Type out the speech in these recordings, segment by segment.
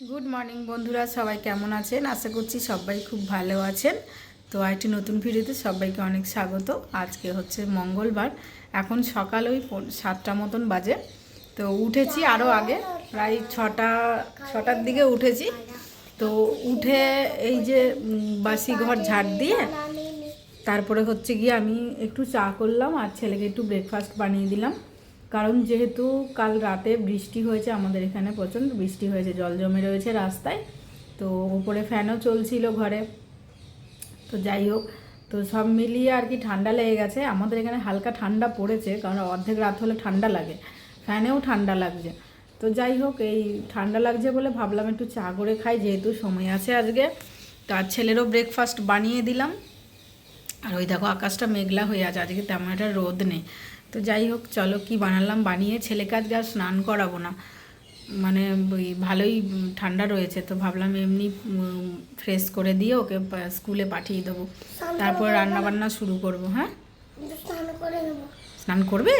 Good morning বন্ধুরা, সবাই কেমন আছেন? আশা করছি সবাই খুব ভালো আছেন। তো একটি নতুন ভিডিওতে সবাইকে অনেক স্বাগত। আজকে হচ্ছে মঙ্গলবার, এখন সকাল ওই 7টা মতন বাজে। তো উঠেছি আরও আগে, প্রায় ছটার দিকে উঠেছি। তো উঠে এই যে বাসি ঘর ঝাড় দিয়ে তারপরে হচ্ছে গিয়ে আমি একটু চা করলাম আর ছেলেকে একটু ব্রেকফাস্ট বানিয়ে দিলাম। কারণ যেহেতু কাল রাতে বৃষ্টি হয়েছে, আমাদের এখানে প্রচণ্ড বৃষ্টি হয়েছে, জল জমে রয়েছে রাস্তায়। তো উপরে ফ্যানও চলছিল ঘরে। তো যাই হোক, তো সব মিলিয়ে আর কি ঠান্ডা লেগে গেছে। আমাদের এখানে হালকা ঠান্ডা পড়েছে, কারণ অর্ধেক রাত হলে ঠান্ডা লাগে, ফ্যানেও ঠান্ডা লাগছে। তো যাই হোক, এই ঠান্ডা লাগছে বলে ভাবলাম একটু চা করে খাই, যেহেতু সময় আছে আজকে। তার ছেলেরও ব্রেকফাস্ট বানিয়ে দিলাম। আর ওই দেখো আকাশটা মেঘলা হয়ে আছে, আজকে তেমন একটা রোদ নেই। তো যাই হোক, চলো কি বানালাম বানিয়ে ছেলেকে আজকে আর স্নান করাবো না, মানে ওই ভালোই ঠান্ডা রয়েছে, তো ভাবলাম এমনি ফ্রেশ করে দিয়ে ওকে স্কুলে পাঠিয়ে দেবো, তারপর রান্নাবান্না শুরু করব। হ্যাঁ, স্নান করবে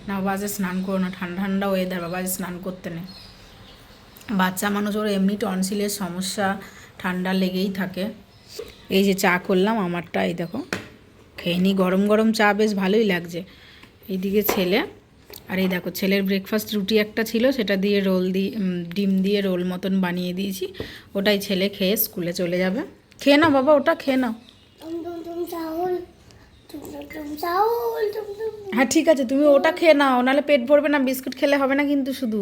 না বাবা? আজ স্নান করো না, ঠান্ডা ঠান্ডা ওয়েদার, বাবা আজ স্নান করতে নেই। বাচ্চা মানুষ, ওর এমনি টনসিলের সমস্যা, ঠান্ডা লেগেই থাকে। এই যে চা করলাম আমারটা, এই দেখো খেয়ে নিই, গরম গরম চা বেশ ভালোই লাগছে। এইদিকে ছেলে, আর এই দেখো ছেলের ব্রেকফাস্ট রুটি একটা ছিল, সেটা দিয়ে ডিম দিয়ে রোল মতন বানিয়ে দিয়েছি। ওটাই ছেলে খেয়ে স্কুলে চলে যাবে। খেয়ে নাও বাবা, ওটা খেয়ে নাও। হ্যাঁ ঠিক আছে, তুমি ওটা খেয়ে নাও, নাহলে পেট ভরবে না। বিস্কুট খেলে হবে না কিন্তু, শুধু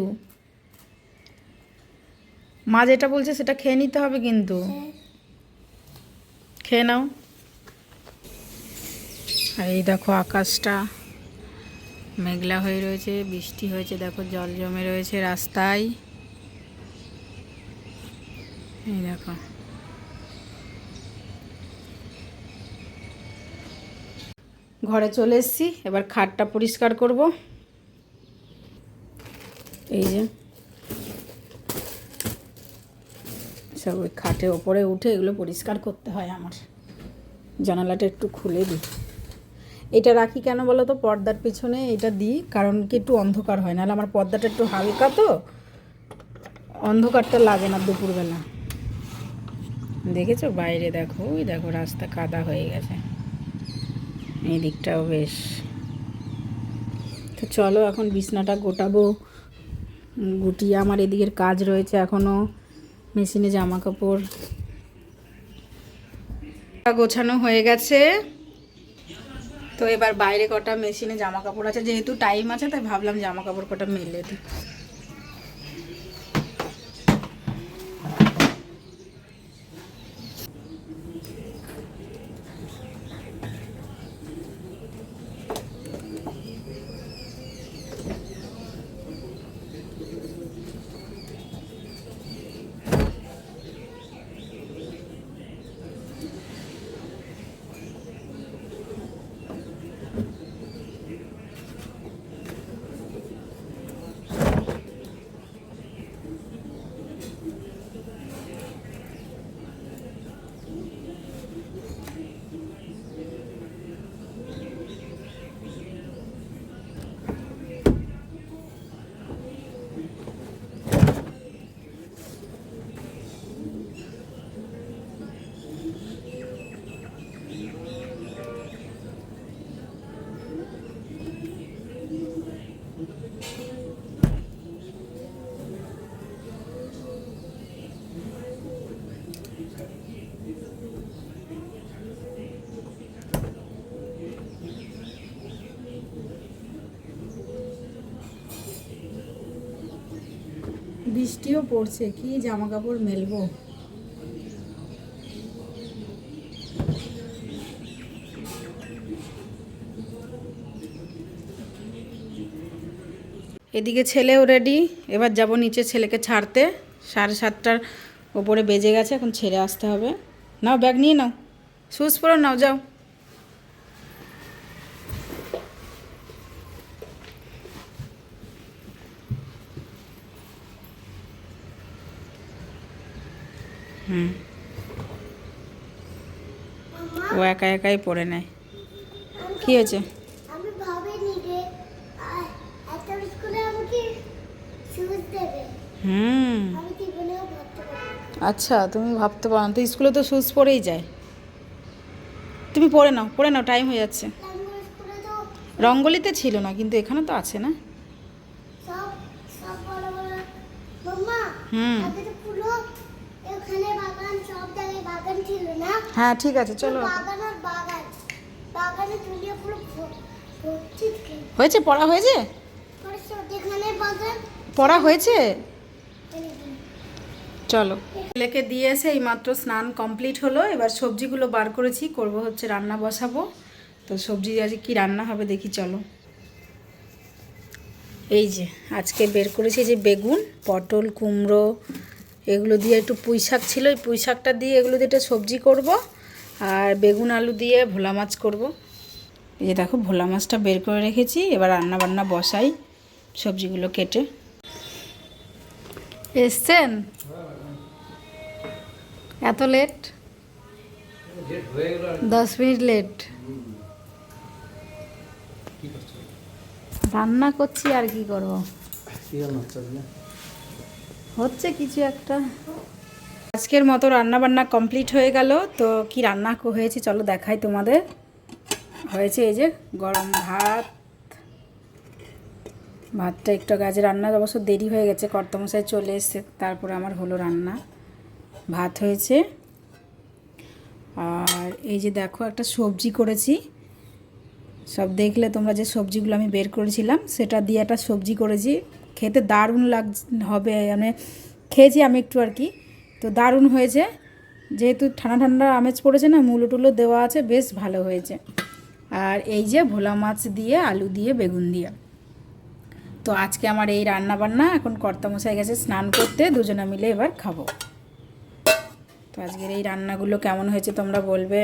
মা যেটা বলছে সেটা খেয়ে নিতে হবে কিন্তু। খেয়ে নাও। আর এই দেখো আকাশটা মেঘলা হয়ে রয়েছে, বৃষ্টি হয়েছে, দেখো জল জমে রয়েছে রাস্তায়। এই দেখো, ঘরে চলে এসেছি, এবার খাটটা পরিষ্কার করব। এই যে সব ওই খাটের ওপরে উঠে এগুলো পরিষ্কার করতে হয় আমার। জানালাটা একটু খুলে দিই। এটা রাখি কেন বলো তো, পর্দার পিছনে এটা দিই, কারণ কি একটু অন্ধকার হয়, নাহলে আমার পর্দাটা একটু হালকা, তো অন্ধকারটা লাগে না দুপুরবেলা। দেখেছো বাইরে, দেখো ওই দেখো রাস্তা কাদা হয়ে গেছে, এই দিকটাও বেশ। তো চলো এখন বিছনাটা গোটাবো, গুটিয়ে আমার এদিকের কাজ রয়েছে এখনও, মেশিনে জামা কাপড় গোছানো হয়ে গেছে। তো এবার বাইরে কটা মেশিনে জামা কাপড় আছে, যেহেতু টাইম আছে তাই ভাবলাম জামা কাপড় কটা মেলে দিই। বৃষ্টিও পড়ছে, কি জামা কাপড় মেলবো। এদিকে ছেলেও রেডি, এবার যাব নিচে ছেলেকে ছাড়তে। 7:30টার ওপরে বেজে গেছে, এখন ছেড়ে আসতে হবে। নাও ব্যাগ নিয়ে নাও, শুজ পরে নাও, যাও। ও একা একাই পরে নেয়। কি হয়েছে? আচ্ছা, তুমি ভাবতে পারো না, তো স্কুলে তো শুজ পরেই যায়। তুমি পরে নাও, টাইম হয়ে যাচ্ছে। রঙ্গলিতে ছিল না, কিন্তু এখানে তো আছে না। হুম, হ্যাঁ ঠিক আছে, চলো। হয়েছে, পড়া হয়েছে, পড়া হয়েছে, চলো। ছেলেকে দিয়ে এসে এইমাত্র স্নান কমপ্লিট হলো। এবার সবজিগুলো বার করেছি, করব হচ্ছে রান্না বসাবো। তো সবজি আজ কি রান্না হবে দেখি, চলো। এই যে আজকে বের করেছি যে বেগুন, পটল, কুমড়ো, এগুলো দিয়ে একটু পুঁই শাক ছিল, এই পুঁই শাকটা দিয়ে এগুলো দিয়ে একটা সবজি করব। আর বেগুন আলু দিয়ে ভোলা মাছ করব। এই যে দেখো ভোলা মাছটা বের করে রেখেছি, এবার রান্না বান্না বসাই সবজিগুলো কেটে। এসছেন? এত লেট? 10 minute late. রান্না করছি, আর কি করব, হচ্ছে কিছু একটা। আজকের মতো রান্না বান্না কমপ্লিট হয়ে গেল। তো কি রান্না হয়েছে চলো দেখাই তোমাদের। হয়েছে এই যে গরম ভাত, ভাতটা একটু গাছে রান্না অবশ্য দেরি হয়ে গেছে, কর্তামশাই চলে এসছে, তারপরে আমার হলো রান্না। ভাত হয়েছে, আর এই যে দেখো একটা সবজি করেছি। সব দেখলে তোমরা, যে সবজিগুলো আমি বের করেছিলাম সেটা দিয়ে একটা সবজি করেছি। খেতে দারুণ হবে, মানে খেয়েছি আমি একটু আর কি, তো দারুণ হয়েছে। যেহেতু ঠান্ডা ঠান্ডা আমেজ পড়েছে না, মূলো টুলো দেওয়া আছে, বেশ ভালো হয়েছে। আর এই যে ভোলা মাছ দিয়ে আলু দিয়ে বেগুন দিয়ে। তো আজকে আমার এই রান্না বান্না। এখন কর্তামশাই গেছে স্নান করতে, দুজনে মিলে এবার খাবো। তো আজকের এই রান্নাগুলো কেমন হয়েছে তোমরা বলবে।